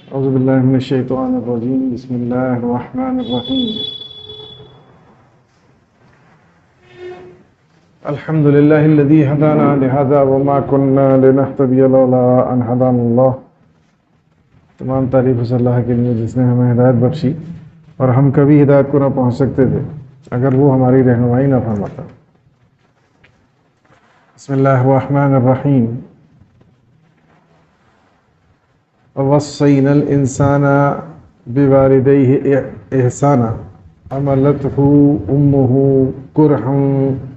أعوذ بالله من الشيطان الرجيم بسم الله الرحمن الرحيم الحمد لله الذي هدانا لهذا وما كنا لنهتدي لولا أن هدانا الله. تمام تعریف اس اللہ کے لیے جس نے ہمیں ہدایت بخشی اور ہم کبھی ہدایت کو نہ پہنچ سکتے تھے اگر وہ ہماری رہنمائی نہ فرماتا. بسم اللہ الرحمن الرحیم. وَوَصَّيْنَا الْإِنسَانَ بِوَالِدَيْهِ إِحْسَانًا حَمَلَتْهُ أُمُّهُ كُرْهًا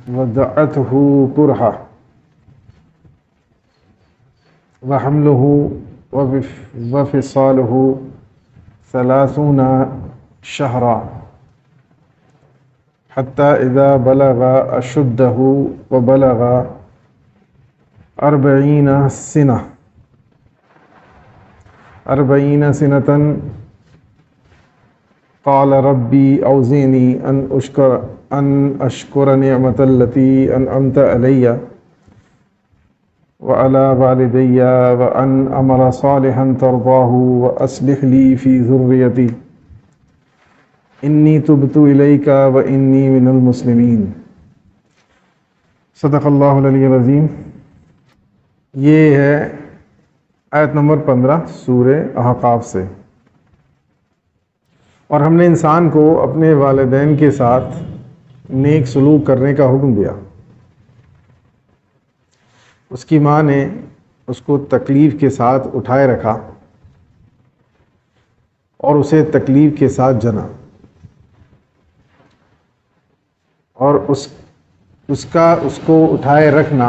وَوَضَعَتْهُ كُرْهًا وَحَمْلُهُ وَفِصَالُهُ 30 شهرا حتى إذا بلغ أشده وبلغ 40 سنة قال ربي أوزعني أن أشكر نعمة التي أنعمت علي وعلى والدي وأن أعمل صالحا ترضاه وأصلح لي في ذريتي إني تبت إليك وإني من المسلمين. صدق اللہ العلی العظیم. یہ ہے آیت نمبر 15 سورہ احقاف سے. اور ہم نے انسان کو اپنے والدین کے ساتھ نیک سلوک کرنے کا حکم دیا. اس کی ماں نے اس کو تکلیف کے ساتھ اٹھائے رکھا اور اسے تکلیف کے ساتھ جنا، اور اس کو اٹھائے رکھنا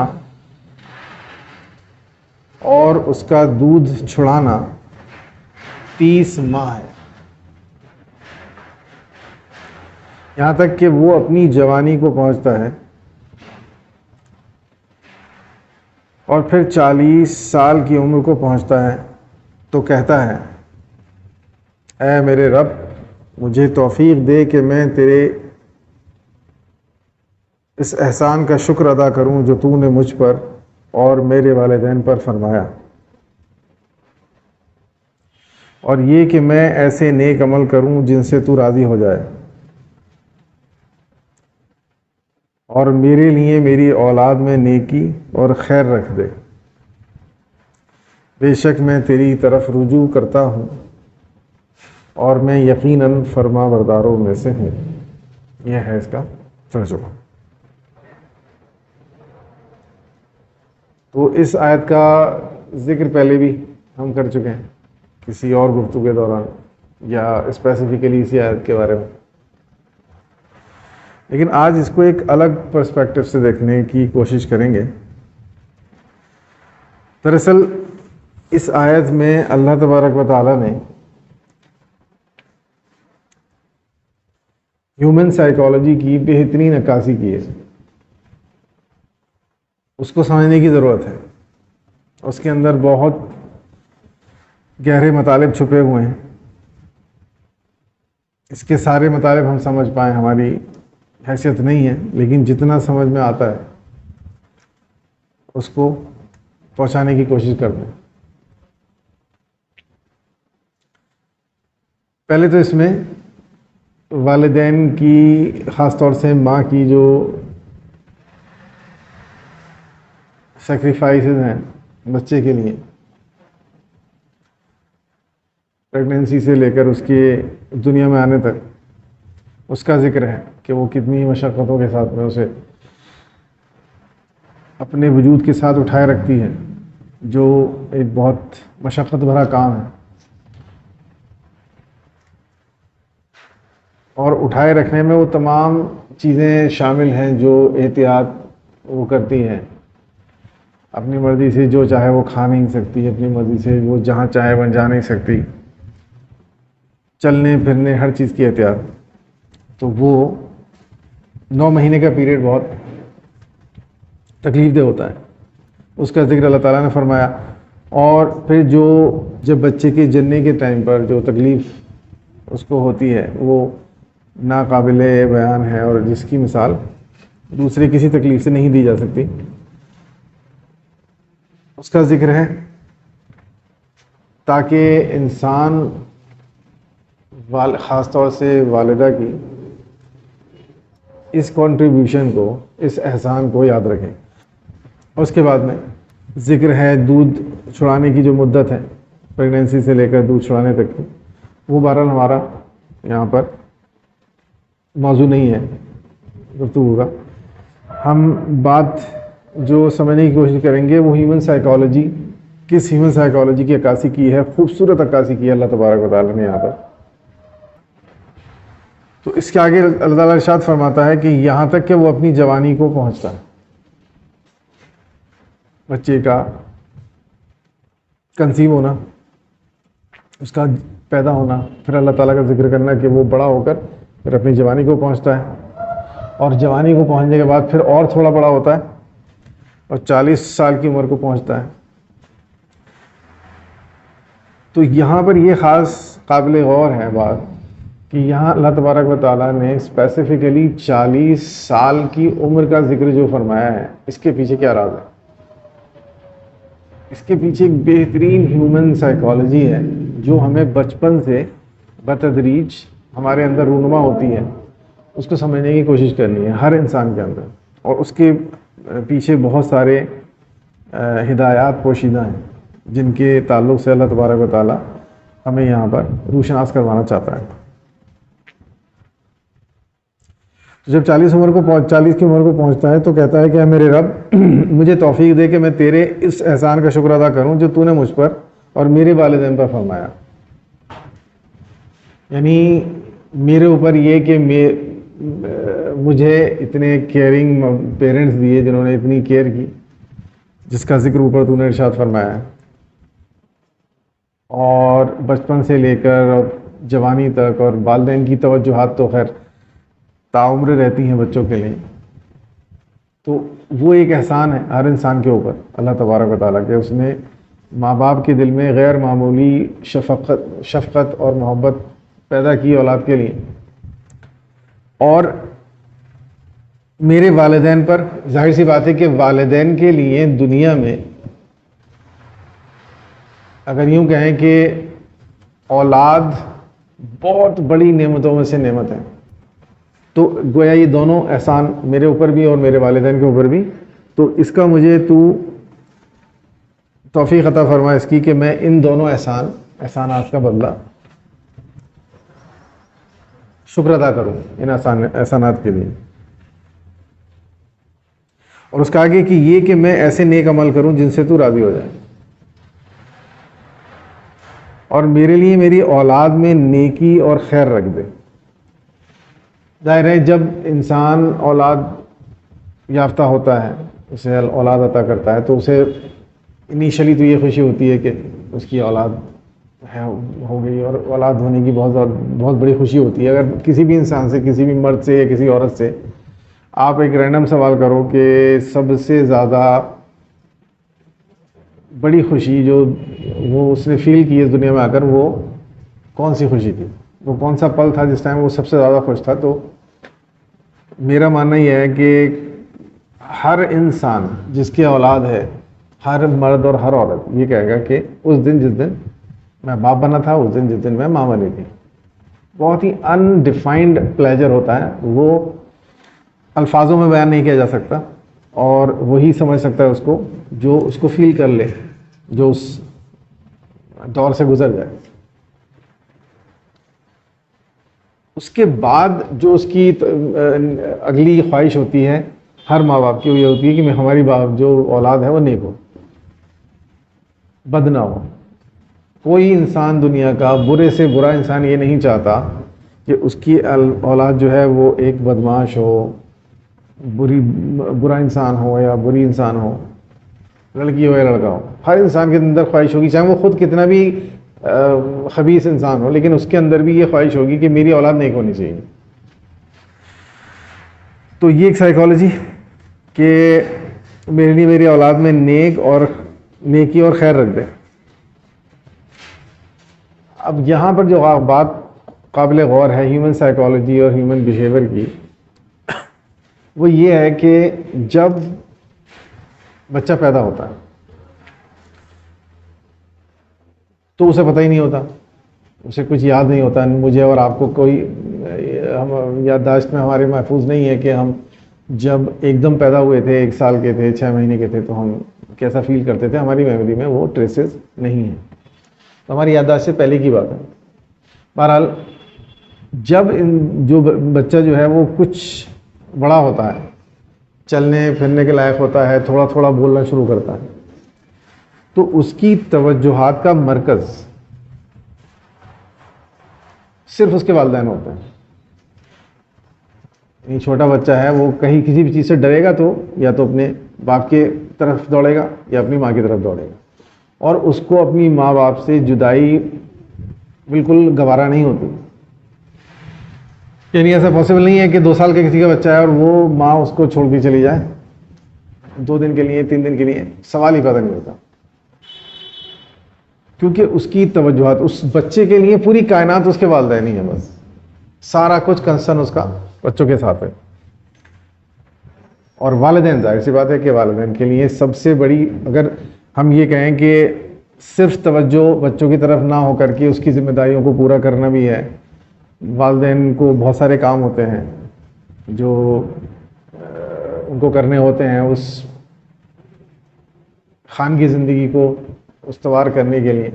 اور اس کا دودھ چھڑانا 30 ماہ ہے، یہاں تک کہ وہ اپنی جوانی کو پہنچتا ہے اور پھر 40 سال کی عمر کو پہنچتا ہے تو کہتا ہے اے میرے رب مجھے توفیق دے کہ میں تیرے اس احسان کا شکر ادا کروں جو تو نے مجھ پر اور میرے والدین پر فرمایا، اور یہ کہ میں ایسے نیک عمل کروں جن سے تو راضی ہو جائے، اور میرے لیے میری اولاد میں نیکی اور خیر رکھ دے. بے شک میں تیری طرف رجوع کرتا ہوں اور میں یقیناً فرما برداروں میں سے ہوں. یہ ہے اس کا ترجمہ. تو اس آیت کا ذکر پہلے بھی ہم کر چکے ہیں کسی اور گفتگو کے دوران یا اسپیسیفکلی اسی آیت کے بارے میں، لیکن آج اس کو ایک الگ پرسپیکٹو سے دیکھنے کی کوشش کریں گے. دراصل اس آیت میں اللہ تبارک و تعالیٰ نے ہیومن سائیکالوجی کی بہترین عکاسی کی ہے. اس کو سمجھنے کی ضرورت ہے. اس کے اندر بہت گہرے مطالب چھپے ہوئے ہیں. اس کے سارے مطالب ہم سمجھ پائیں ہماری حیثیت نہیں ہے، لیکن جتنا سمجھ میں آتا ہے اس کو پہنچانے کی کوشش کرتے ہیں. پہلے تو اس میں والدین کی، خاص طور سے ماں کی جو سیکریفائسز ہیں بچے کے لیے، پریگنینسی سے لے کر اس کے دنیا میں آنے تک، اس کا ذکر ہے کہ وہ کتنی مشقتوں کے ساتھ میں اسے اپنے وجود کے ساتھ اٹھائے رکھتی ہے، جو ایک بہت مشقت بھرا کام ہے. اور اٹھائے رکھنے میں وہ تمام چیزیں شامل ہیں جو احتیاط وہ کرتی ہیں. اپنی مرضی سے جو چاہے وہ کھا نہیں سکتی، اپنی مرضی سے وہ جہاں چاہے وہاں جا نہیں سکتی، چلنے پھرنے ہر چیز کی احتیاط. تو وہ 9 مہینے کا پیریڈ بہت تکلیف دہ ہوتا ہے. اس کا ذکر اللہ تعالیٰ نے فرمایا. اور پھر جب بچے کے جننے کے ٹائم پر جو تکلیف اس کو ہوتی ہے وہ ناقابل بیان ہے، اور جس کی مثال دوسرے کسی تکلیف سے نہیں دی جا سکتی. اس کا ذکر ہے تاکہ انسان خاص طور سے والدہ کی اس کنٹریبیوشن کو، اس احسان کو یاد رکھیں. اور اس کے بعد میں ذکر ہے دودھ چھڑانے کی جو مدت ہے پریگنینسی سے لے کر دودھ چھڑانے تک کی، وہ بہرحال ہمارا یہاں پر موضوع نہیں ہے گفتگو کا. ہم بات جو سمجھنے کی کوشش کریں گے وہ ہیومن سائیکالوجی، کس ہیومن سائیکالوجی کی عکاسی کی ہے، خوبصورت عکاسی کی ہے اللہ تبارک و تعالیٰ نے یہاں پر. تو اس کے آگے اللہ تعالیٰ ارشاد فرماتا ہے کہ یہاں تک کہ وہ اپنی جوانی کو پہنچتا ہے، بچے کا کنسیو ہونا، اس کا پیدا ہونا، پھر اللہ تعالیٰ کا ذکر کرنا کہ وہ بڑا ہو کر پھر اپنی جوانی کو پہنچتا ہے، اور جوانی کو پہنچنے کے بعد پھر اور تھوڑا بڑا ہوتا ہے اور 40 سال کی عمر کو پہنچتا ہے. تو یہاں پر یہ خاص قابل غور ہے بات کہ یہاں اللہ تبارک و تعالیٰ نے اسپیسیفکلی 40 سال کی عمر کا ذکر جو فرمایا ہے، اس کے پیچھے کیا راز ہے؟ اس کے پیچھے ایک بہترین ہیومن سائیکالوجی ہے جو ہمیں بچپن سے بتدریج ہمارے اندر رونما ہوتی ہے، اس کو سمجھنے کی کوشش کرنی ہے ہر انسان کے اندر. اور اس کے پیچھے بہت سارے ہدایات پوشیدہ ہیں جن کے تعلق سے اللہ تبارک و تعالیٰ ہمیں یہاں پر روشناس کروانا چاہتا ہے. جب 40 کی عمر کو پہنچتا ہے تو کہتا ہے کہ اے میرے رب مجھے توفیق دے کہ میں تیرے اس احسان کا شکر ادا کروں جو تو نے مجھ پر اور میرے والدین پر فرمایا. یعنی میرے اوپر یہ کہ مجھے اتنے کیئرنگ پیرنٹس دیے جنہوں نے اتنی کیئر کی، جس کا ذکر اوپر تو نے ارشاد فرمایا ہے، اور بچپن سے لے کر اور جوانی تک، اور والدین کی توجہات تو خیر تعمر رہتی ہیں بچوں کے لیے. تو وہ ایک احسان ہے ہر انسان کے اوپر اللہ تبارک و تعالیٰ کے، اس نے ماں باپ کے دل میں غیر معمولی شفقت اور محبت پیدا کی اولاد کے لیے. اور میرے والدین پر ظاہر سی بات ہے کہ والدین کے لیے دنیا میں اگر یوں کہیں کہ اولاد بہت بڑی نعمتوں میں سے نعمت ہے. تو گویا یہ دونوں احسان میرے اوپر بھی اور میرے والدین کے اوپر بھی، تو اس کا مجھے تو توفیق عطا فرما اس کی کہ میں ان دونوں احسانات کا بدلہ شکر ادا کروں ان احسانات کے لیے. اور اس کا آگے کہ یہ کہ میں ایسے نیک عمل کروں جن سے تو راضی ہو جائے، اور میرے لیے میری اولاد میں نیکی اور خیر رکھ دے. ظاہر ہے جب انسان اولاد یافتہ ہوتا ہے، اسے اولاد عطا کرتا ہے، تو اسے انیشلی تو یہ خوشی ہوتی ہے کہ اس کی اولاد ہو گئی، اور اولاد ہونے کی بہت بڑی خوشی ہوتی ہے. اگر کسی بھی انسان سے، کسی بھی مرد سے یا کسی عورت سے آپ ایک رینڈم سوال کرو کہ سب سے زیادہ بڑی خوشی جو وہ اس نے فیل کی اس دنیا میں آ کر، وہ کون سی خوشی تھی، وہ کون سا پل تھا جس ٹائم وہ سب سے زیادہ خوش تھا، تو میرا ماننا یہ ہے کہ ہر انسان جس کی اولاد ہے، ہر مرد اور ہر عورت یہ کہے گا کہ اس دن جس دن میں باپ بنا تھا، اس دن جس دن میں ماں بنی تھی. بہت ہی انڈیفائنڈ پلیجر ہوتا ہے، وہ الفاظوں میں بیان نہیں کیا جا سکتا، اور وہی سمجھ سکتا ہے اس کو جو اس کو فیل کر لے، جو اس دور سے گزر جائے. اس کے بعد جو اس کی اگلی خواہش ہوتی ہے ہر ماں باپ کی، وہ یہ ہوتی ہے کہ ہماری جو اولاد ہے وہ نیک ہو، بد نہ ہو. کوئی انسان دنیا کا برے سے برا انسان یہ نہیں چاہتا کہ اس کی اولاد جو ہے وہ ایک بدماش ہو، برا انسان ہو یا بری انسان ہو، لڑکی ہو یا لڑکا ہو. ہر انسان کے اندر خواہش ہوگی، چاہے وہ خود کتنا بھی خبیث انسان ہو، لیکن اس کے اندر بھی یہ خواہش ہوگی کہ میری اولاد نیک ہونی چاہیے. تو یہ ایک سائیکالوجی کہ میرے لیے میری اولاد میں نیکی اور خیر رکھ دے. اب یہاں پر جو بات قابل غور ہے ہیومن سائیکالوجی اور ہیومن بیہیویئر کی، وہ یہ ہے کہ جب بچہ پیدا ہوتا ہے تو اسے پتہ ہی نہیں ہوتا، اسے کچھ یاد نہیں ہوتا. مجھے اور آپ کو کوئی یادداشت میں ہمارے محفوظ نہیں ہے کہ ہم جب ایک دم پیدا ہوئے تھے، 1 سال کے تھے، 6 مہینے کے تھے، تو ہم کیسا فیل کرتے تھے. ہماری میموری میں وہ ٹریسز نہیں ہیں، تو ہماری یادداشت سے پہلے کی بات ہے. بہرحال جب جو بچہ جو ہے وہ کچھ بڑا ہوتا ہے، چلنے پھرنے کے لائق ہوتا ہے، تھوڑا تھوڑا بولنا شروع کرتا ہے، تو اس کی توجہات کا مرکز صرف اس کے والدین ہوتے ہیں. یہ چھوٹا بچہ ہے، وہ کہیں کسی بھی چیز سے ڈرے گا تو یا تو اپنے باپ کے طرف دوڑے گا یا اپنی ماں کی طرف دوڑے گا، اور اس کو اپنی ماں باپ سے جدائی بالکل گوارا نہیں ہوتی. یعنی ایسا پاسبل نہیں ہے کہ 2 سال کا کسی کا بچہ ہے اور وہ ماں اس کو چھوڑ کے چلی جائے 2 دن کے لیے، 3 دن کے لیے، سوال ہی پیدا نہیں ہوتا. کیونکہ اس کی توجہات، اس بچے کے لیے پوری کائنات اس کے والدین ہی ہیں، بس سارا کچھ کنسرن اس کا بچوں کے ساتھ ہے. اور والدین، ظاہر سی بات ہے کہ والدین کے لیے سب سے بڑی، اگر ہم یہ کہیں کہ صرف توجہ بچوں کی طرف نہ ہو کر کے اس کی ذمہ داریوں کو پورا کرنا بھی ہے. والدین کو بہت سارے کام ہوتے ہیں جو ان کو کرنے ہوتے ہیں اس خان کی زندگی کو استوار کرنے کے لیے.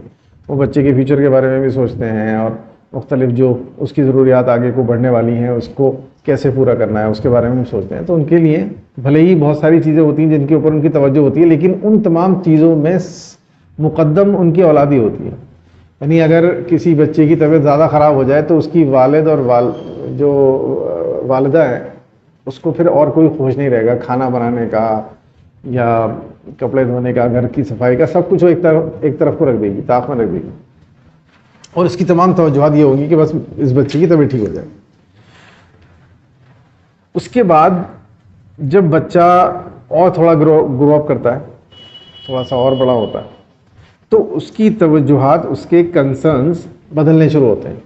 وہ بچے کے فیوچر کے بارے میں بھی سوچتے ہیں، اور مختلف جو اس کی ضروریات آگے کو بڑھنے والی ہیں اس کو کیسے پورا کرنا ہے اس کے بارے میں بھی سوچتے ہیں. تو ان کے لیے بھلے ہی بہت ساری چیزیں ہوتی ہیں جن کے اوپر ان کی توجہ ہوتی ہے، لیکن ان تمام چیزوں میں مقدم ان کی اولاد ہی ہوتی ہے. یعنی اگر کسی بچے کی طبیعت زیادہ خراب ہو جائے تو اس کی والد اور جو والدہ ہے اس کو پھر اور کوئی ہوش نہیں رہے گا کھانا بنانے کا یا کپڑے دھونے کا، گھر کی صفائی کا، سب کچھ وہ ایک طرف کو رکھ دے گی، طاق میں رکھ دے گی، اور اس کی تمام توجہات یہ ہوگی کہ بس اس بچے کی طبیعت ٹھیک ہو جائے. اس کے بعد جب بچہ اور تھوڑا گرو اپ کرتا ہے، تھوڑا سا اور بڑا ہوتا ہے، تو اس کی توجہات، اس کے کنسرنز بدلنے شروع ہوتے ہیں.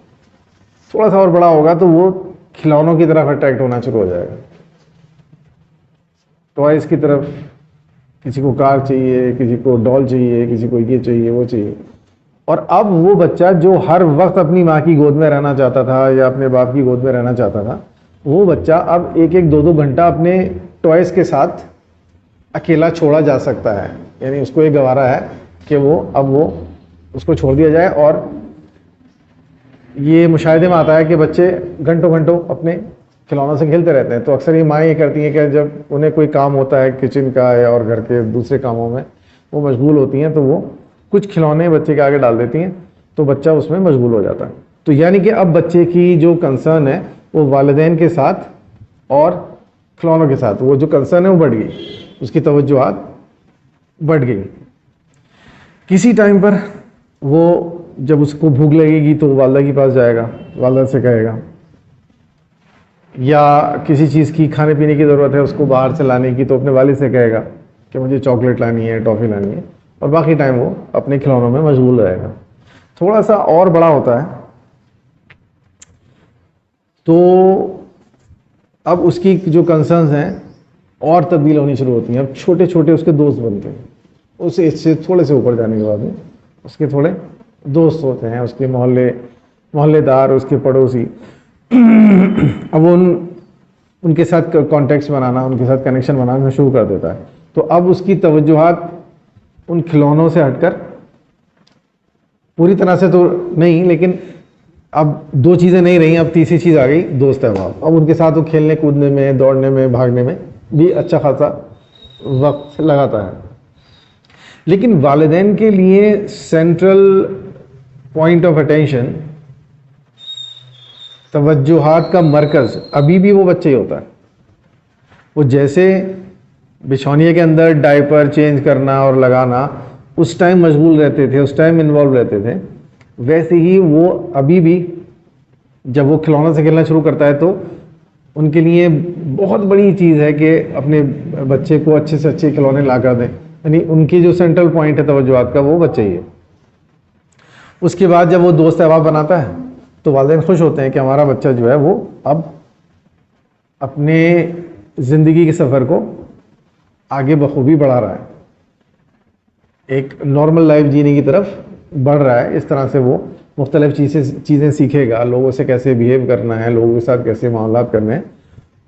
تھوڑا سا اور بڑا ہوگا تو وہ کھلونوں کی طرف اٹریکٹ ہونا شروع ہو جائے گا، ٹوائز کی طرف. کسی کو کار چاہیے، کسی کو ڈال چاہیے، کسی کو یہ چاہیے، وہ چاہیے. اور اب وہ بچہ جو ہر وقت اپنی ماں کی گود میں رہنا چاہتا تھا یا اپنے باپ کی گود میں رہنا چاہتا تھا، وہ بچہ اب 1-2 گھنٹہ اپنے ٹوائز کے ساتھ اکیلا چھوڑا جا سکتا ہے. یعنی اس کو یہ گوارا ہے کہ وہ اس کو چھوڑ دیا جائے. اور یہ مشاہدے میں آتا ہے کہ بچے گھنٹوں اپنے کھلونوں سے کھیلتے رہتے ہیں. تو اکثر یہ مائیں یہ کرتی ہیں کہ جب انہیں کوئی کام ہوتا ہے کچن کا اور گھر کے دوسرے کاموں میں وہ مشغول ہوتی ہیں تو وہ کچھ کھلونے بچے کے آگے ڈال دیتی ہیں، تو بچہ اس میں مشغول ہو جاتا ہے. تو یعنی کہ اب بچے کی جو کنسرن ہے وہ والدین کے ساتھ اور کھلونوں کے ساتھ، وہ جو کنسرن ہے وہ بڑھ گئی، اس کی توجہات بڑھ گئی. کسی ٹائم پر وہ جب اس کو بھوک لگے گی تو والدہ کے پاس جائے گا، والدہ سے کہے گا، یا کسی چیز کی کھانے پینے کی ضرورت ہے اس کو باہر سے لانے کی تو اپنے والد سے کہے گا کہ مجھے چاکلیٹ لانی ہے، ٹافی لانی ہے. اور باقی ٹائم وہ اپنے کھلونوں میں مشغول رہے گا. تھوڑا سا اور بڑا ہوتا ہے تو اب اس کی جو کنسرنز ہیں اور تبدیل ہونی شروع ہوتی ہیں. اب چھوٹے چھوٹے اس کے دوست بنتے ہیں. اس ایج سے تھوڑے سے اوپر جانے کے بعد میں اس کے تھوڑے دوست ہوتے ہیں، اس کے محلے دار، اس کے پڑوسی. اب وہ ان کے ساتھ کانٹیکٹس بنانا، ان کے ساتھ کنیکشن بنانا شروع کر دیتا ہے. تو اب اس کی توجہات ان کھلونوں سے ہٹ کر، پوری طرح سے تو نہیں لیکن اب 2 چیزیں نہیں رہی، اب تیسری چیز آ گئی، دوست احباب. اب ان کے ساتھ وہ کھیلنے کودنے میں، دوڑنے میں، بھاگنے میں بھی اچھا خاصا وقت لگاتا ہے. لیکن والدین کے لیے سینٹرل پوائنٹ آف اٹینشن، توجہات کا مرکز ابھی بھی وہ بچہ ہی ہوتا ہے. وہ جیسے بچھونیے کے اندر ڈائپر چینج کرنا اور لگانا اس ٹائم مشغول رہتے تھے، اس ٹائم انوالو رہتے تھے، ویسے ہی وہ ابھی بھی جب وہ کھلونا سے کھیلنا شروع کرتا ہے تو ان کے لیے بہت بڑی چیز ہے کہ اپنے بچے کو اچھے سے اچھے کھلونے لا کر دیں. یعنی ان کی جو سینٹرل پوائنٹ ہے توجہات کا وہ بچہ ہی ہے. اس کے بعد جب وہ دوست احباب بناتا ہے تو والدین خوش ہوتے ہیں کہ ہمارا بچہ جو ہے وہ اب اپنے زندگی کے سفر کو آگے بخوبی بڑھا رہا ہے، ایک نارمل لائف جینے کی طرف بڑھ رہا ہے اس طرح سے وہ مختلف چیزیں سیکھے گا، لوگوں سے کیسے بیہیو کرنا ہے، لوگوں کے ساتھ کیسے معاملات کرنے ہیں.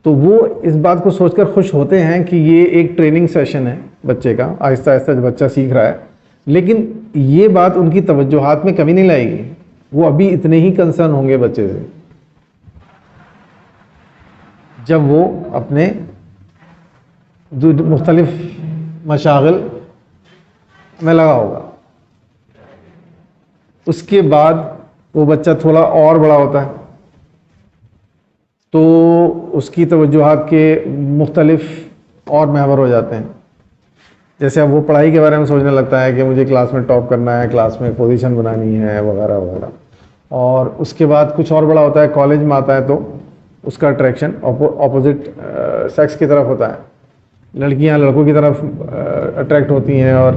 تو وہ اس بات کو سوچ کر خوش ہوتے ہیں کہ یہ ایک ٹریننگ سیشن ہے بچے کا، آہستہ آہستہ بچہ سیکھ رہا ہے. لیکن یہ بات ان کی توجہات میں کمی نہیں لائے گی، وہ ابھی اتنے ہی کنسرن ہوں گے بچے سے جب وہ اپنے مختلف مشاغل میں لگا ہوگا. اس کے بعد وہ بچہ تھوڑا اور بڑا ہوتا ہے تو اس کی توجہات کے مختلف اور محور ہو جاتے ہیں. جیسے اب وہ پڑھائی کے بارے میں سوچنے لگتا ہے کہ مجھے کلاس میں ٹاپ کرنا ہے، کلاس میں پوزیشن بنانی ہے وغیرہ وغیرہ. اور اس کے بعد کچھ اور بڑا ہوتا ہے، کالج میں آتا ہے تو اس کا اٹریکشن اپوزٹ سیکس کی طرف ہوتا ہے. لڑکیاں لڑکوں کی طرف اٹریکٹ ہوتی ہیں اور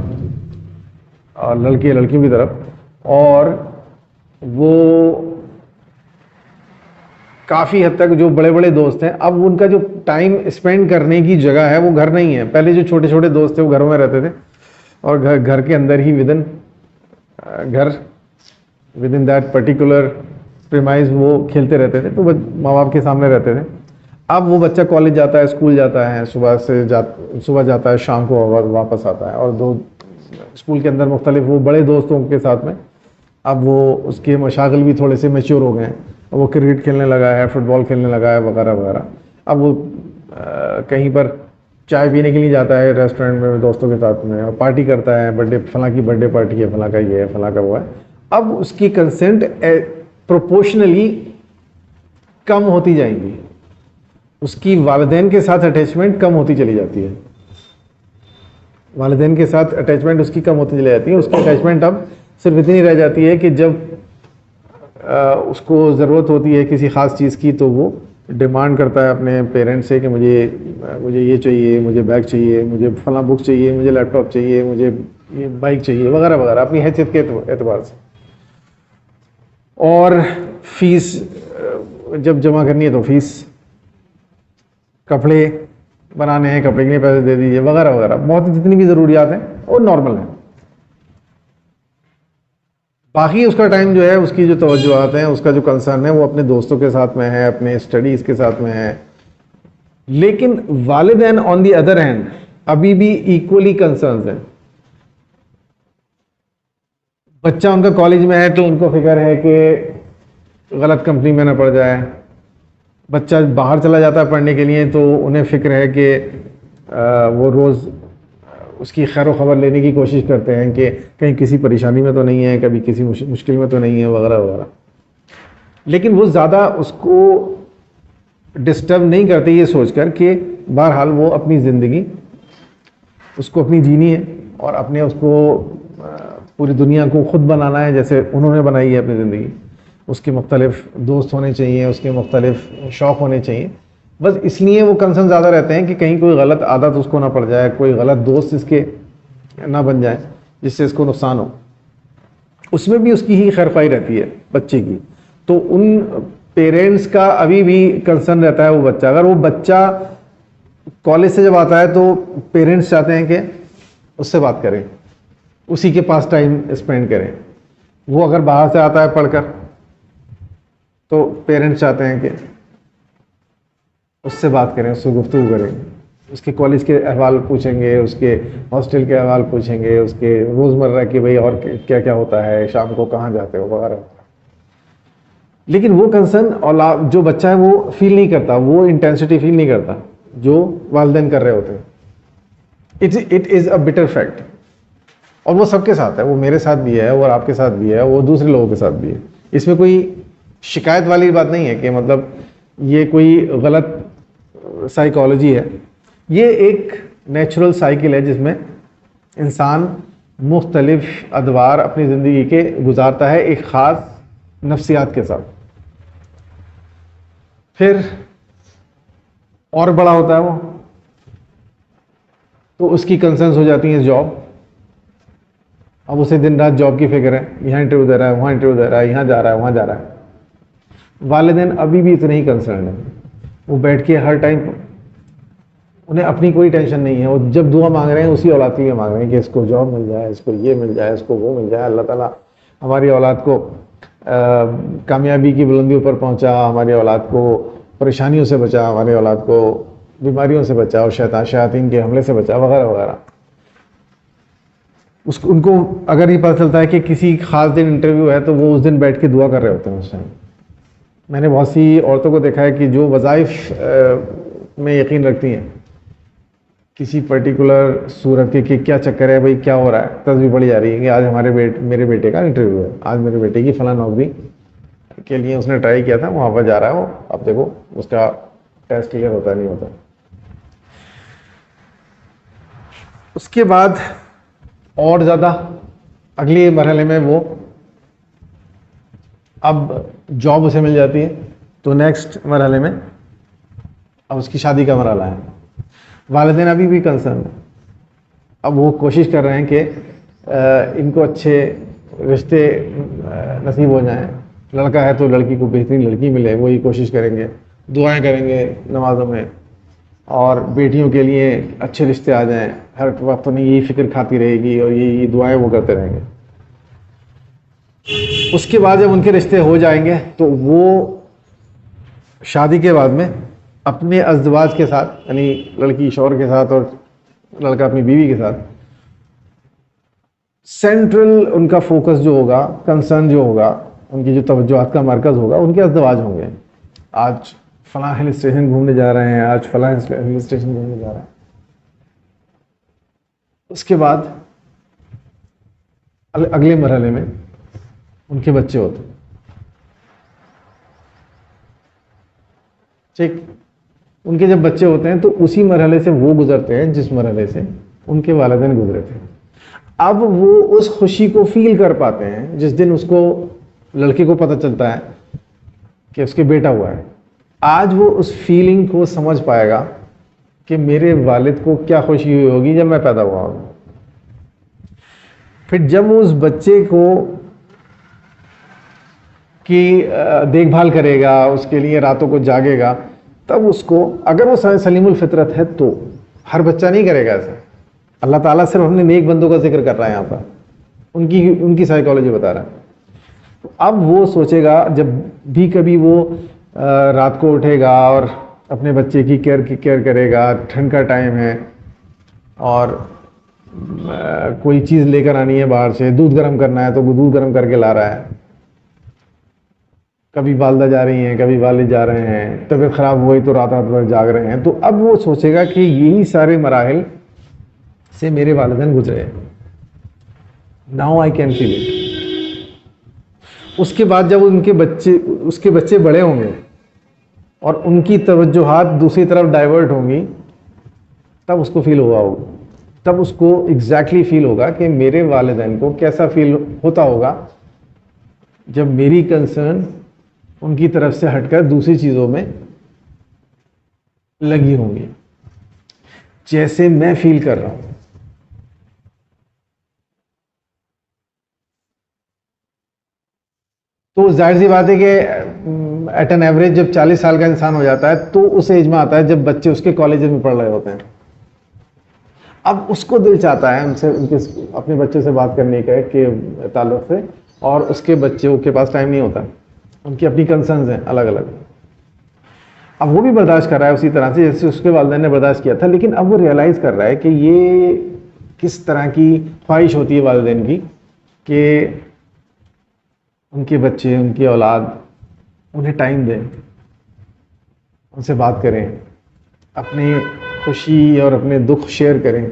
لڑکے لڑکیوں کی طرف. اور وہ کافی حد تک جو بڑے بڑے دوست ہیں، اب ان کا جو ٹائم اسپینڈ کرنے کی جگہ ہے وہ گھر نہیں ہے. پہلے جو چھوٹے چھوٹے دوست تھے وہ گھروں میں رہتے تھے اور گھر کے اندر ہی within that particular premise وہ کھیلتے رہتے تھے، تو ماں باپ کے سامنے رہتے تھے. اب وہ بچہ کالج جاتا ہے، اسکول جاتا ہے، صبح جاتا ہے، شام کو واپس آتا ہے، اور اسکول کے اندر مختلف وہ بڑے دوستوں کے ساتھ میں اب وہ اس کے مشاغل بھی تھوڑے سے میچور ہو گئے ہیں. وہ کرکٹ کھیلنے لگا ہے، فٹ بال کھیلنے لگا ہے وغیرہ وغیرہ. اب وہ کہیں پر چائے پینے کے لیے جاتا ہے ریسٹورینٹ میں دوستوں کے ساتھ میں، اور پارٹی کرتا ہے، فلاں کی برتھ ڈے پارٹی ہے، فلاں کا یہ ہے، فلاں کا وہ ہے. اب اس کی کنسنٹ پروپورشنلی کم ہوتی جائیں گی، اس کی والدین کے ساتھ اٹیچمنٹ کم ہوتی چلی جاتی ہے. والدین کے ساتھ اٹیچمنٹ اس کی کم ہوتی چلی جاتی ہے. اس کی اٹیچمنٹ اب صرف اتنی رہ جاتی ہے کہ جب اس کو ضرورت ہوتی ہے کسی خاص چیز کی تو وہ ڈیمانڈ کرتا ہے اپنے پیرنٹس سے کہ مجھے یہ چاہیے، مجھے بیگ چاہیے، مجھے فلاں بک چاہیے، مجھے لیپ ٹاپ چاہیے، مجھے یہ بائک چاہیے وغیرہ وغیرہ، اپنی حیثیت کے اعتبار سے. اور فیس جب جمع کرنی ہے تو فیس، کپڑے بنانے ہیں، کپڑے کے لیے پیسے دے دیجیے وغیرہ وغیرہ. بہت جتنی بھی ضروریات ہیں وہ نارمل ہیں. باقی اس کا ٹائم جو ہے، اس کی جو توجہات ہیں، اس کا جو کنسرن ہے وہ اپنے دوستوں کے ساتھ میں ہے، اپنے اسٹڈیز کے ساتھ میں ہے. لیکن والدین آن دی ادر ہینڈ ابھی بھی ایکولی کنسرنز ہیں. بچہ ان کا کالج میں ہے تو ان کو فکر ہے کہ غلط کمپنی میں نہ پڑ جائے. بچہ باہر چلا جاتا ہے پڑھنے کے لیے تو انہیں فکر ہے کہ وہ روز اس کی خیر و خبر لینے کی کوشش کرتے ہیں کہ کہیں کسی پریشانی میں تو نہیں ہے، کبھی کسی مشکل میں تو نہیں ہے وغیرہ وغیرہ. لیکن وہ زیادہ اس کو ڈسٹرب نہیں کرتے یہ سوچ کر کہ بہرحال وہ اپنی زندگی اس کو اپنی جینی ہے اور اپنے اس کو پوری دنیا کو خود بنانا ہے جیسے انہوں نے بنائی ہے اپنی زندگی. اس کے مختلف دوست ہونے چاہیے، اس کے مختلف شوق ہونے چاہیے. بس اس لیے وہ کنسرن زیادہ رہتے ہیں کہ کہیں کوئی غلط عادت اس کو نہ پڑ جائے، کوئی غلط دوست اس کے نہ بن جائے جس سے اس کو نقصان ہو. اس میں بھی اس کی ہی خیر خواہی رہتی ہے بچے کی. تو ان پیرنٹس کا ابھی بھی کنسرن رہتا ہے وہ بچہ. اگر وہ بچہ کالج سے جب آتا ہے تو پیرنٹس چاہتے ہیں کہ اس سے بات کریں، اسی کے پاس ٹائم اسپینڈ کریں. وہ اگر باہر سے آتا ہے پڑھ کر تو پیرنٹس چاہتے ہیں کہ اس سے بات کریں، اس سے گفتگو کریں، اس کے کالج کے احوال پوچھیں گے، اس کے ہاسٹل کے احوال پوچھیں گے، اس کے روزمرہ کہ بھئی اور کیا کیا ہوتا ہے، شام کو کہاں جاتے ہو وغیرہ. لیکن وہ کنسرن اور جو بچہ ہے وہ فیل نہیں کرتا، وہ انٹینسٹی فیل نہیں کرتا جو والدین کر رہے ہوتے ہیں. It is a butter fact. اور وہ سب کے ساتھ ہے، وہ میرے ساتھ بھی ہے اور آپ کے ساتھ بھی ہے، وہ دوسرے لوگوں کے ساتھ بھی ہے. اس میں کوئی شکایت والی بات نہیں ہے کہ مطلب یہ کوئی غلط سائیکالوجی ہے. یہ ایک نیچرل سائیکل ہے جس میں انسان مختلف ادوار اپنی زندگی کے گزارتا ہے ایک خاص نفسیات کے ساتھ. پھر اور بڑا ہوتا ہے وہ تو اس کی کنسرنز ہو جاتی ہیں جاب. اب اسے دن رات جاب کی فکر ہے، یہاں انٹرویو دے رہا ہے، وہاں انٹرویو دے رہا ہے، یہاں جا رہا ہے، وہاں جا رہا ہے. والدین ابھی بھی اتنے ہی کنسرنڈ ہیں. وہ بیٹھ کے ہر ٹائم انہیں اپنی کوئی ٹینشن نہیں ہے. وہ جب دعا مانگ رہے ہیں اسی اولاد کے لیے مانگ رہے ہیں کہ اس کو جاب مل جائے، اس کو یہ مل جائے، اس کو وہ مل جائے. اللہ تعالیٰ ہماری اولاد کو کامیابی کی بلندیوں پر پہنچا، ہماری اولاد کو پریشانیوں سے بچا، ہماری اولاد کو بیماریوں سے بچا اور شیاطین کے حملے سے بچا وغیرہ وغیرہ. ان کو اگر یہ پتہ چلتا ہے کہ کسی خاص دن انٹرویو ہے تو وہ اس دن بیٹھ کے دعا کر رہے ہوتے ہیں اس ٹائم. میں نے بہت سی عورتوں کو دیکھا ہے کہ جو وظائف میں یقین رکھتی ہیں کسی پرٹیکولر صورت کے کہ کیا چکر ہے بھائی، کیا ہو رہا ہے، تصویر پڑی جا رہی ہے کہ آج میرے بیٹے کا انٹرویو ہے، آج میرے بیٹے کی فلاں نوکری کے لیے اس نے ٹرائی کیا تھا، وہاں پر جا رہا ہے وہ، اب دیکھو اس کا ٹیسٹ کلیئر ہوتا نہیں ہوتا. اس کے بعد اور زیادہ اگلی مرحلے میں وہ اب جاب اسے مل جاتی ہے تو نیکسٹ مرحلے میں اب اس کی شادی کا مرحلہ ہے. والدین ابھی بھی کنسرن ہے، اب وہ کوشش کر رہے ہیں کہ ان کو اچھے رشتے نصیب ہو جائیں. لڑکا ہے تو لڑکی کو بہترین لڑکی ملے، وہی کوشش کریں گے، دعائیں کریں گے نمازوں میں، اور بیٹیوں کے لیے اچھے رشتے آ جائیں. ہر وقت انہیں یہی فکر کھاتی رہے گی اور یہی دعائیں وہ کرتے رہیں گے. اس کے بعد جب ان کے رشتے ہو جائیں گے تو وہ شادی کے بعد میں اپنے ازدواج کے ساتھ، یعنی لڑکی شوہر کے ساتھ اور لڑکا اپنی بیوی کے ساتھ، سینٹرل ان کا فوکس جو ہوگا، کنسرن جو ہوگا، ان کی جو توجہات کا مرکز ہوگا، ان کے ازدواج ہوں گے. آج فلاں ہل اسٹیشن گھومنے جا رہے ہیں، آج فلاں ہل اسٹیشن گھومنے جا رہے ہیں. اس کے بعد اگلے مرحلے میں ان کے بچے ہوتے ہیں. ٹھیک، ان کے جب بچے ہوتے ہیں تو اسی مرحلے سے وہ گزرتے ہیں جس مرحلے سے ان کے والدین گزرے تھے. اب وہ اس خوشی کو فیل کر پاتے ہیں جس دن اس کو، لڑکے کو پتہ چلتا ہے کہ اس کے بیٹا ہوا ہے. آج وہ اس فیلنگ کو سمجھ پائے گا کہ میرے والد کو کیا خوشی ہوئی ہوگی جب میں پیدا ہوا ہوں. پھر جب وہ اس بچے کو کی دیکھ بھال کرے گا، اس کے لیے راتوں کو جاگے گا، تب اس کو، اگر وہ سلیم الفطرت ہے تو ہر بچہ نہیں کرے گا ایسا. اللہ تعالیٰ صرف اپنے نیک بندوں کا ذکر کر رہا ہے یہاں پر، ان کی سائیکالوجی بتا رہا ہے. اب وہ سوچے گا جب بھی کبھی وہ رات کو اٹھے گا اور اپنے بچے کی کیئر کرے گا، ٹھنڈ کا ٹائم ہے اور کوئی چیز لے کر آنی ہے باہر سے، دودھ گرم کرنا ہے تو وہ دودھ گرم کر کے لا رہا ہے، کبھی والدہ جا رہی ہیں، کبھی والد جا رہے ہیں، طبیعت خراب ہوئی تو رات بھر جاگ رہے ہیں. تو اب وہ سوچے گا کہ یہی سارے مراحل سے میرے والدین گزرے. Now I can feel it. اس کے بعد جب اس کے بچے بڑے ہوں گے اور ان کی توجہات دوسری طرف ڈائیورٹ ہوں گی، تب اس کو فیل ہوگا، تب اس کو ایگزیکٹلی فیل ہوگا کہ میرے والدین کو کیسا فیل ہوتا ہوگا جب میری کنسرن ان کی طرف سے ہٹ کر دوسری چیزوں میں لگی ہوں گی، جیسے میں فیل کر رہا ہوں. تو ظاہر سی بات ہے کہ ایٹ این ایوریج جب 40 سال کا انسان ہو جاتا ہے تو اس ایج میں آتا ہے جب بچے اس کے کالجز میں پڑھ رہے ہوتے ہیں. اب اس کو دل چاہتا ہے اپنے بچے سے بات کرنے کے تعلق سے، اور اس کے بچوں کے پاس ٹائم نہیں ہوتا، ان کی اپنی کنسرنز ہیں الگ الگ. اب وہ بھی برداشت کر رہا ہے اسی طرح سے جیسے اس کے والدین نے برداشت کیا تھا، لیکن اب وہ ریئلائز کر رہا ہے کہ یہ کس طرح کی خواہش ہوتی ہے والدین کی کہ ان کے بچے، ان کی اولاد انہیں ٹائم دیں، ان سے بات کریں، اپنی خوشی اور اپنے دکھ شیئر کریں.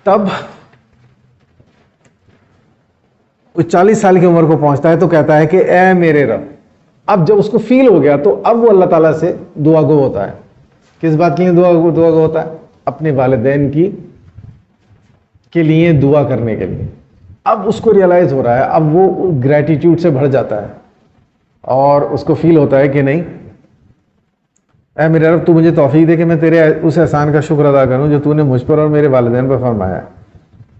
تب وہ 40 سال کی عمر کو پہنچتا ہے تو کہتا ہے کہ اے میرے رب. اب جب اس کو فیل ہو گیا تو اب وہ اللہ تعالیٰ سے دعا گو ہوتا ہے. کس بات کے لیے دعا گو ہوتا ہے؟ اپنے والدین کے لیے دعا کرنے کے لیے. اب اس کو ریئلائز ہو رہا ہے، اب وہ گریٹیٹیوڈ سے بھر جاتا ہے اور اس کو فیل ہوتا ہے کہ نہیں، اے میرے رب تو مجھے توفیق دے کہ میں تیرے اس احسان کا شکر ادا کروں جو تو نے مجھ پر اور میرے والدین پر فرمایا ہے،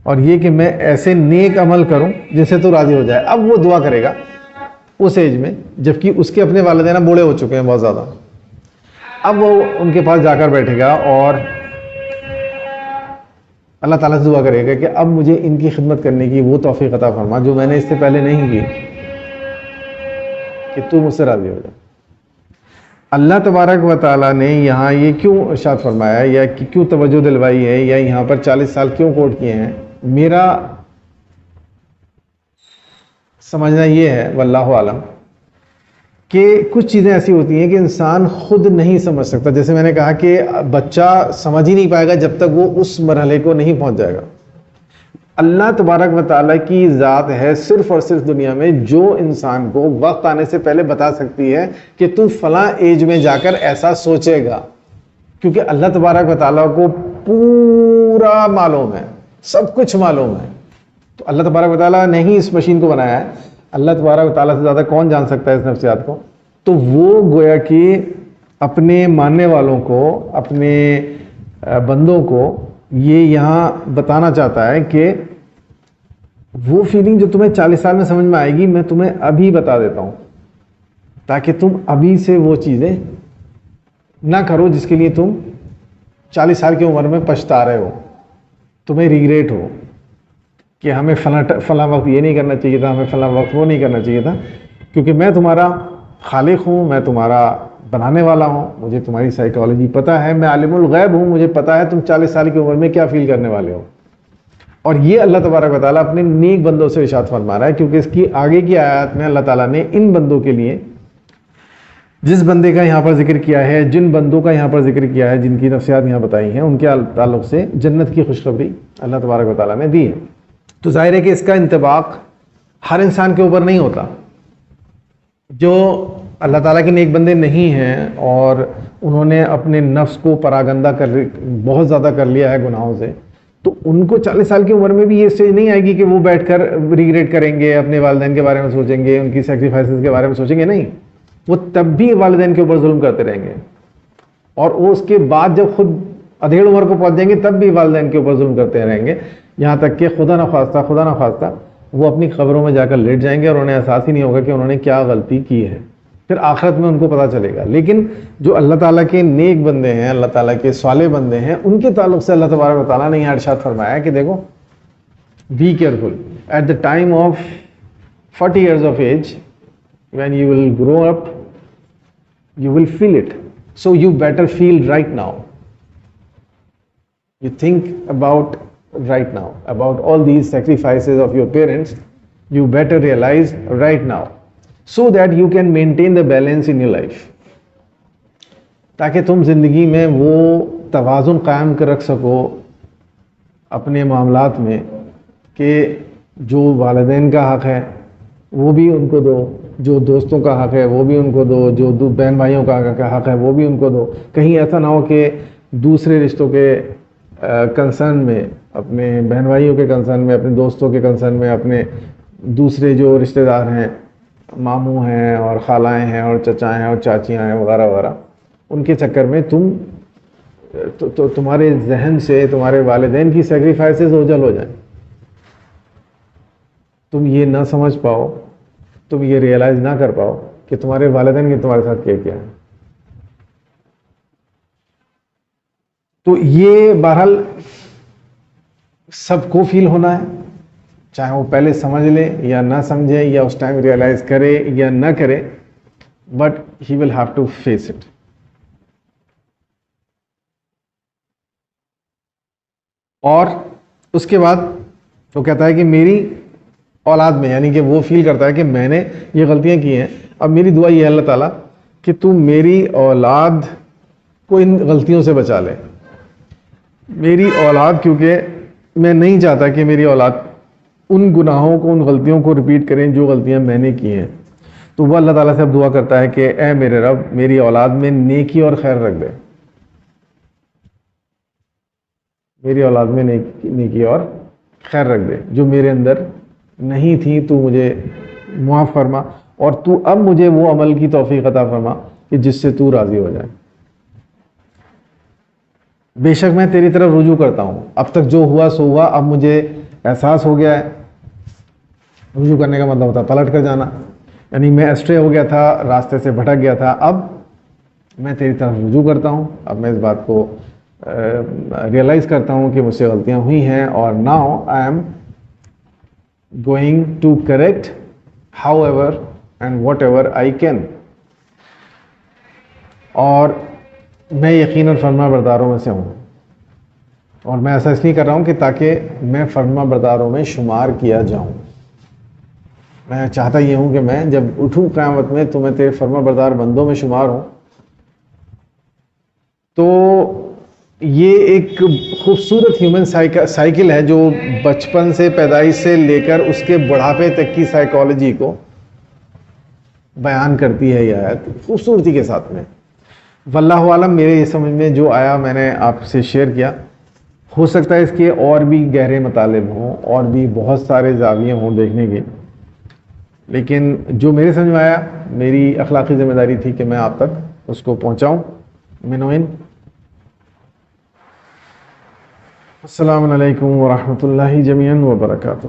اور یہ کہ میں ایسے نیک عمل کروں جس سے تو راضی ہو جائے. اب وہ دعا کرے گا اس ایج میں جبکہ اس کے اپنے والدین بوڑھے ہو چکے ہیں بہت زیادہ. اب وہ ان کے پاس جا کر بیٹھے گا اور اللہ تعالیٰ سے دعا کرے گا کہ اب مجھے ان کی خدمت کرنے کی وہ توفیق عطا فرما جو میں نے اس سے پہلے نہیں کی، کہ تو مجھ سے راضی ہو جائے۔ اللہ تبارک و تعالیٰ نے یہاں یہ کیوں ارشاد فرمایا ہے، یا کیوں توجہ دلوائی ہے، یا یہاں پر 40 سال کیوں کوٹ کیے ہیں؟ میرا سمجھنا یہ ہے واللہ عالم کہ کچھ چیزیں ایسی ہوتی ہیں کہ انسان خود نہیں سمجھ سکتا۔ جیسے میں نے کہا کہ بچہ سمجھ ہی نہیں پائے گا جب تک وہ اس مرحلے کو نہیں پہنچ جائے گا۔ اللہ تبارک و تعالیٰ کی ذات ہے صرف اور صرف دنیا میں جو انسان کو وقت آنے سے پہلے بتا سکتی ہے کہ تو فلاں ایج میں جا کر ایسا سوچے گا، کیونکہ اللہ تبارک و تعالیٰ کو پورا معلوم ہے، سب کچھ معلوم ہے۔ تو اللہ تبارک و تعالیٰ نے ہی اس مشین کو بنایا ہے۔ اللہ تبارک و تعالیٰ سے زیادہ کون جان سکتا ہے اس نفسیات کو؟ تو وہ گویا کہ اپنے ماننے والوں کو، اپنے بندوں کو یہ یہاں بتانا چاہتا ہے کہ وہ فیلنگ جو تمہیں 40 سال میں سمجھ میں آئے گی، میں تمہیں ابھی بتا دیتا ہوں، تاکہ تم ابھی سے وہ چیزیں نہ کرو جس کے لیے تم 40 سال کی عمر میں پچھتا رہے ہو، تمہیں ریگریٹ ہو کہ ہمیں فلاں وقت یہ نہیں کرنا چاہیے تھا، ہمیں فلاں وقت وہ نہیں کرنا چاہیے تھا، کیونکہ میں تمہارا خالق ہوں، میں تمہارا بنانے والا ہوں، مجھے تمہاری سائیکالوجی پتہ ہے، میں عالم الغیب ہوں، مجھے پتہ ہے تم 40 سال کی عمر میں کیا فیل کرنے والے ہو۔ اور یہ اللہ تبارک و تعالیٰ اپنے نیک بندوں سے ارشاد فرما رہا ہے، کیونکہ اس کی آگے کی آیات میں اللہ تعالیٰ نے ان بندوں کے لیے، جس بندے کا یہاں پر ذکر کیا ہے، جن بندوں کا یہاں پر ذکر کیا ہے، جن کی نفسیات یہاں بتائی ہیں، ان کے تعلق سے جنت کی خوشخبری اللہ تبارک و تعالیٰ نے دی ہے۔ تو ظاہر ہے کہ اس کا انطباق ہر انسان کے اوپر نہیں ہوتا۔ جو اللہ تعالیٰ کے نیک بندے نہیں ہیں اور انہوں نے اپنے نفس کو پراگندہ بہت زیادہ کر لیا ہے گناہوں سے، تو ان کو 40 سال کی عمر میں بھی یہ اسٹیج نہیں آئے گی کہ وہ بیٹھ کر ریگریٹ کریں گے، اپنے والدین کے بارے میں سوچیں گے، ان کی سیکریفائسز کے بارے میں سوچیں گے، نہیں، وہ تب بھی والدین کے اوپر ظلم کرتے رہیں گے، اور وہ اس کے بعد جب خود ادھیڑ عمر کو پہنچ جائیں گے تب بھی والدین کے اوپر ظلم کرتے رہیں گے، یہاں تک کہ خدا نخواستہ وہ اپنی قبروں میں جا کر لیٹ جائیں گے اور انہیں احساس ہی نہیں ہوگا کہ انہوں نے کیا غلطی کی ہے۔ پھر آخرت میں ان کو پتہ چلے گا۔ لیکن جو اللہ تعالیٰ کے نیک بندے ہیں، اللہ تعالیٰ کے صالح بندے ہیں، ان کے تعلق سے اللہ تبارک و تعالیٰ نے یہاں ارشاد فرمایا کہ دیکھو، be careful at the time of 40 years of age, when you will grow up, you will feel it. So you better feel right now. You think about right now, about all these sacrifices of your parents. You better realize right now, so that you can maintain the balance in your life. تاکہ تم زندگی میں وہ توازن قائم کر رکھ سکو اپنے معاملات میں، کہ جو والدین کا حق ہے وہ بھی ان کو دو، جو دوستوں کا حق ہے وہ بھی ان کو دو، جو بہن بھائیوں کا حق ہے وہ بھی ان کو دو۔ کہیں ایسا نہ ہو کہ دوسرے رشتوں کے کنسرن میں، اپنے بہن بھائیوں کے کنسرن میں، اپنے دوستوں کے کنسرن میں، اپنے دوسرے جو رشتہ دار ہیں، ماموں ہیں اور خالائیں ہیں اور چچائیں ہیں اور چاچیاں ہیں وغیرہ وغیرہ، ان کے چکر میں تمہارے ذہن سے تمہارے والدین کی سیکریفائسز اوجھل ہو جائیں، تم یہ نہ سمجھ پاؤ، تم یہ ریئلائز نہ کر پاؤ کہ تمہارے والدین نے تمہارے ساتھ کیا ہے۔ تو یہ بہرحال سب کو فیل ہونا ہے، چاہے وہ پہلے سمجھ لے یا نہ سمجھے، یا اس ٹائم ریئلائز کرے یا نہ کرے، but he will have to face it. اور اس کے بعد وہ کہتا ہے کہ میری اولاد میں، یعنی کہ وہ فیل کرتا ہے کہ میں نے یہ غلطیاں کی ہیں، اب میری دعا یہ ہے اللہ تعالیٰ کہ تو میری اولاد کو ان غلطیوں سے بچا لے۔ میری اولاد، کیونکہ میں نہیں چاہتا کہ میری اولاد ان گناہوں کو، ان غلطیوں کو ریپیٹ کریں جو غلطیاں میں نے کی ہیں۔ تو وہ اللہ تعالیٰ سے اب دعا کرتا ہے کہ اے میرے رب، میری اولاد میں نیکی اور خیر رکھ دے، میری اولاد میں نیکی اور خیر رکھ دے، جو میرے اندر نہیں تھی تو مجھے معاف فرما، اور تو اب مجھے وہ عمل کی توفیق عطا فرما کہ جس سے تو راضی ہو جائے۔ بے شک میں تیری طرف رجوع کرتا ہوں، اب تک جو ہوا سو ہوا، اب مجھے احساس ہو گیا ہے۔ رجوع کرنے کا مطلب ہوتا ہے پلٹ کر جانا، یعنی میں اسٹرے ہو گیا تھا، راستے سے بھٹک گیا تھا، اب میں تیری طرف رجوع کرتا ہوں، اب میں اس بات کو ریئلائز کرتا ہوں کہ مجھ سے غلطیاں ہوئی ہیں، اور now I am going to correct however and whatever I can. اور میں یقیناً فرما برداروں میں سے ہوں، اور میں ایسا اس لیے کر رہا ہوں کہ تاکہ میں فرما برداروں میں شمار کیا جاؤں. میں چاہتا یہ ہوں کہ میں جب اٹھوں قیامت میں تو میں تیرے فرما بردار بندوں میں شمار ہوں. تو یہ ایک خوبصورت ہیومن سائیکل ہے جو بچپن سے، پیدائش سے لے کر اس کے بڑھاپے تک کی سائیکالوجی کو بیان کرتی ہے یہ آیت خوبصورتی کے ساتھ میں. واللہ عالم، میرے یہ سمجھ میں جو آیا میں نے آپ سے شیئر کیا. ہو سکتا ہے اس کے اور بھی گہرے مطالب ہوں، اور بھی بہت سارے زاویے ہوں دیکھنے کے، لیکن جو میرے سمجھ میں آیا میری اخلاقی ذمہ داری تھی کہ میں آپ تک اس کو پہنچاؤں. منوین، السلام علیکم ورحمۃ اللہ جمیعاً وبرکاتہ.